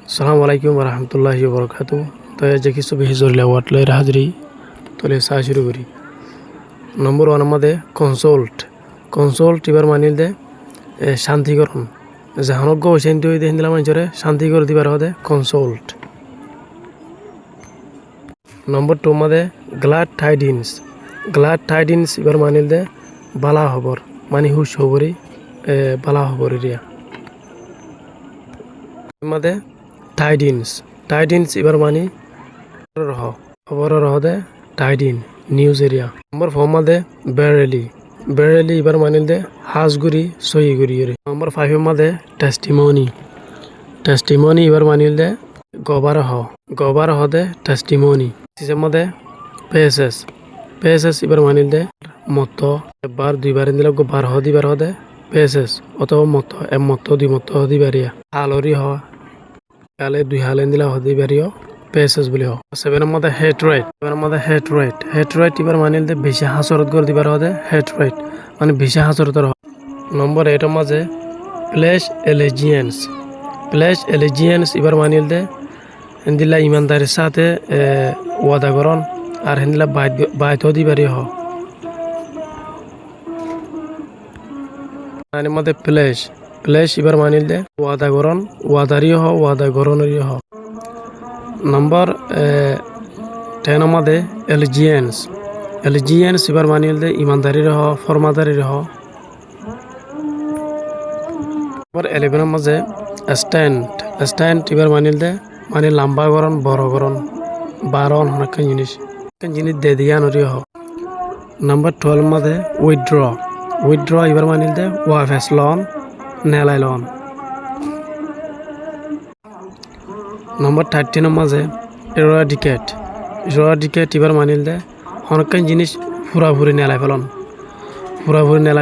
Assalamu alaikum warahmatullahi wabarakatuh. তো যে কিছু বেশি জরুরি ওয়াটলের হাজিরি তোলে চা শুরু করি। নম্বর 1 আমাদের কনসোল্ট এবার মানিল দে শান্তিকরণ জাহানজ্ঞ শান্তি হইতে হিন্দিলা মানুষরে শান্তি করে দিবার হদে কনসোল্ট। নম্বর 2 আমাদের গ্লাড টাইডিন্স এবার মানিল দে বালা খবর মানে হুশ খবরই বালা খবর এরিয়া আমাদের টাইডিন্স এবার মানি খবরের হদে টাইডিন নিউজ এরিয়া। নম্বর 4 মাদে বেরেলি এবার মানিল দে হাঁসগুড়ি সহিগুড়ি এরিয়া। নম্বর 5 মাদে টেস্টিমনি এবার মানিল দে গবার হদে টেস্টিমনি। মধ্যে পেসেস এবার মানিল দে মত একবার দুইবার দিলে বার দিবার হদে পেসেস অথবা মত দুই মত দিবারিয়া হালরি হ কালে দুই হালেন দিলা হদিবারিও পেসেস বলি হ। 7 মধ্যে হেড রাইট এবার মানিল দে বেশি হাসরত করে দিবার হদে হেড রাইট মানে বেশি হাসরতর। নম্বর 8 মাঝে প্লেস এলিজিয়েন্স এবার মানিল দে হিন্দিলা ইমানদারের সাথে ওয়াদা করন আর হিন্দিলা বাইত দিবারি হ। মানে মধ্যে প্লেস এবার মানিল দে ওয়াদা করন ওয়াদারিও হ ওয়াদা করণেরই হ। নম্বর 10 মধ্যে এলিজিয়েন্স এবার মানিল দে ইমানদারির হ ফরমাদারির হ। নম্বর 11 মাঝে স্ট্যান্ড এবার মানিল দে মানে লম্বা গরণ বড় গরণ বারণ অনেক জিনিস দে দিয়া নরি হ। নম্বর 12 মধ্যে উইথড্র এবার মানিল দে ওয়াফেস লন নেলাই লন। নম্বর 13 মাঝে এরাডিকেট এবার মানিল দে অনেক জিনিস পুরাপুরি নেলাই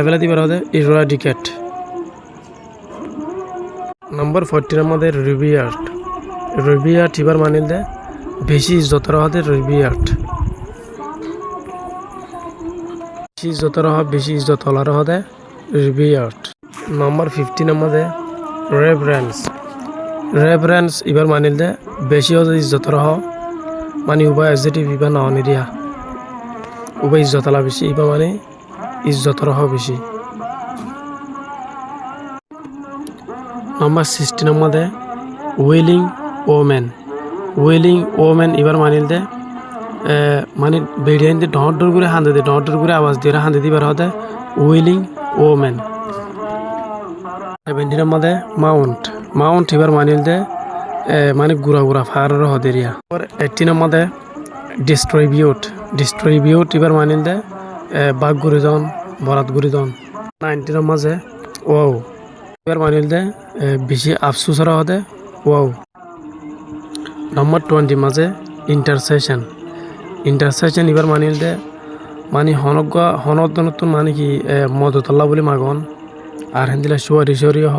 ফেলা দিবার হদে এরাডিকেট। নম্বর 14 মধ্যে রিবিয়ার্ট এবার মানিল দে বেশি ইজ্জতর হদে বেশি ইজ্জত হলার হদে রিবিয়ার্ট। নম্বর 15 মধ্যে রেভারেন্স এবার মানিল দে বেশি হদে ইজ্জতর হ মানে উভয় এজেটিভ ইবা না অনিরিয়া উভয় ইজ্জতলা বেশি ইবা মানে ইজ্জতর হ বেশি। নম্বর 16 মধ্যে উইলিং ওমেন এবার মানিল দে মানে বেড়িয়ে দিয়ে ডর করে আওয়াজ দিয়ে হাঁদে দিবার হতে উইলিং ওমেন। 17 মধ্যে মাউন্ট এবার মানিল দে মানে গুড়া ফায়ারের হদেরিয়া। 18 মধ্যে ডিস্ট্রিবিউট এবার মানিল দে বাঘ গুড়িজন বরাত গুড়িজন। 19 মাঝে ওয়াও এবার মানিল দে বেশি আফসোসর হদে ওয়াও। নম্বর 20 মাঝে ইন্টারসেশন এবার মানিল দে মানে হনদ নতুন মানে কি মদতল্লা বলে মাগন আর হিন্দিলা সুয়ারি হ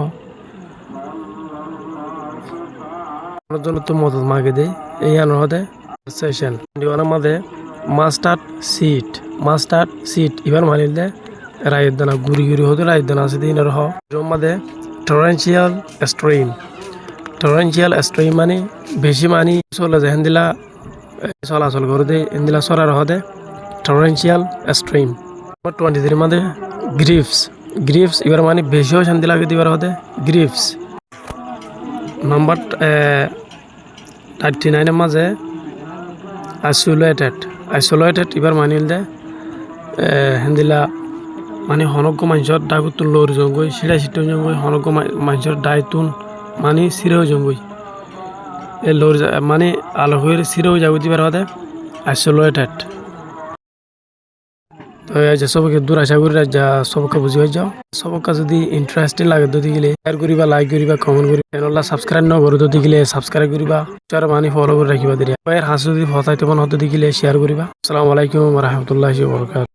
নতুন মদত মাগে দে এই আনো হদে সেশন। 21 মাঝে মাস্টার্ড সিট এবার মানিল দে রায়ের দানা গুড়ি হতে রায়ের দানা আছে দিনের হ। মাঝে টরেন্সিয়াল স্ট্রিম মানে বেশি মানি চলে যায় হিন্দিলা চলাচল করে দে হিন্দিলা সরার হদে টরেন্সিয়াল স্ট্রিম। 23 মধ্যে গ্রিফস এবার মানে বেশিও শান্তি লাগে দিবার হদে গ্রিফস। নম্বর 39 মাঝে আইসোলেটেড এবার মানিল দে হিন্দিলা মানে হনজ্ঞ মানুষের ডাকুতুন লোর জঙ্গই সিঁড়া সিটন জঙ্গই হনজ্ঞ মানুষের ডাইতুন মানে সিরেও জঙ্গই এই লোর মানে আলোকের সিরেও যাবো দিবার হদে আইসোলেটেড। তো যে সবকে দূর আশা করি যা সবকে বুঝি হয়ে যাও সবকে যদি ইন্টারেস্টিং লাগে যদি গেলে শেয়ার করিবা লাইক করিবা কমেন্ট করিবা চ্যানেলটা সাবস্ক্রাইব ন করে যদি গেলে সাবস্ক্রাইব করিবা চার মানে ফলো করে রাখিবা দিয়া হাসি যদি ফতাইতে মন হতে দিলে শেয়ার করিবা। আসসালামু আলাইকুম ওয়া রাহমাতুল্লাহি ওয়া বারাকাতুহু।